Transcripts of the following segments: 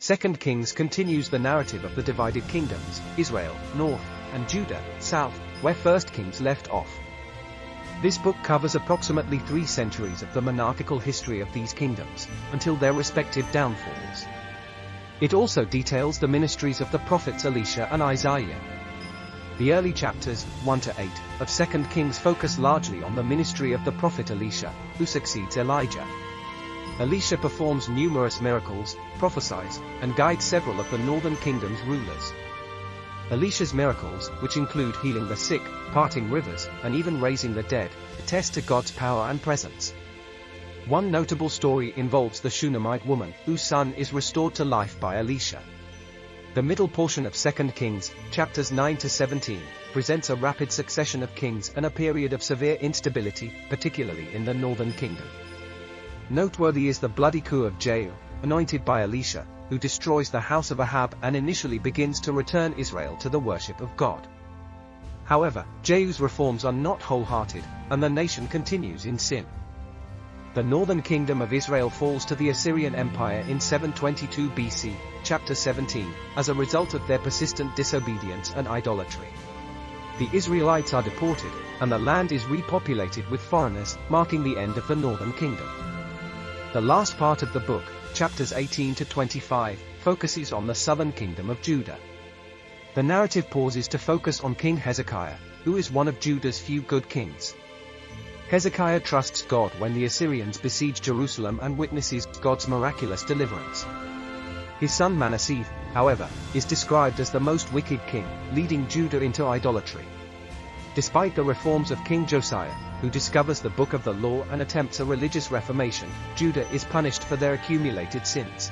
2 Kings continues the narrative of the divided kingdoms, Israel, north, and Judah, south, where 1 Kings left off. This book covers approximately 3 centuries of the monarchical history of these kingdoms, until their respective downfalls. It also details the ministries of the prophets Elisha and Isaiah. The early chapters, 1-8, of 2 Kings focus largely on the ministry of the prophet Elisha, who succeeds Elijah. Elisha performs numerous miracles, prophesies, and guides several of the northern kingdom's rulers. Elisha's miracles, which include healing the sick, parting rivers, and even raising the dead, attest to God's power and presence. One notable story involves the Shunammite woman, whose son is restored to life by Elisha. The middle portion of 2 Kings, chapters 9-17, presents a rapid succession of kings and a period of severe instability, particularly in the northern kingdom. Noteworthy is the bloody coup of Jehu, anointed by Elisha, who destroys the house of Ahab and initially begins to return Israel to the worship of God. However, Jehu's reforms are not wholehearted, and the nation continues in sin. The northern kingdom of Israel falls to the Assyrian Empire in 722 BC, chapter 17, as a result of their persistent disobedience and idolatry. The Israelites are deported, and the land is repopulated with foreigners, marking the end of the northern kingdom. The last part of the book, chapters 18-25, focuses on the southern kingdom of Judah. The narrative pauses to focus on King Hezekiah, who is one of Judah's few good kings. Hezekiah trusts God when the Assyrians besiege Jerusalem and witnesses God's miraculous deliverance. His son Manasseh, however, is described as the most wicked king, leading Judah into idolatry. Despite the reforms of King Josiah, who discovers the book of the law and attempts a religious reformation, Judah is punished for their accumulated sins.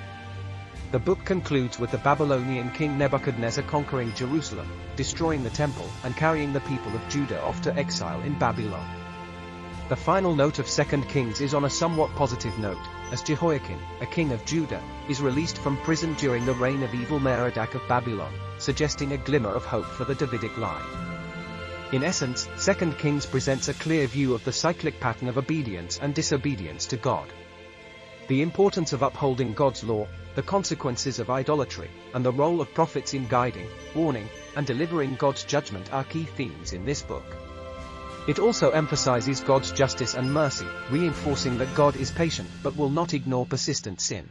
The book concludes with the Babylonian king Nebuchadnezzar conquering Jerusalem, destroying the temple, and carrying the people of Judah off to exile in Babylon. The final note of 2 Kings is on a somewhat positive note, as Jehoiakim, a king of Judah, is released from prison during the reign of evil Merodach of Babylon, suggesting a glimmer of hope for the Davidic line. In essence, 2 Kings presents a clear view of the cyclic pattern of obedience and disobedience to God. The importance of upholding God's law, the consequences of idolatry, and the role of prophets in guiding, warning, and delivering God's judgment are key themes in this book. It also emphasizes God's justice and mercy, reinforcing that God is patient but will not ignore persistent sin.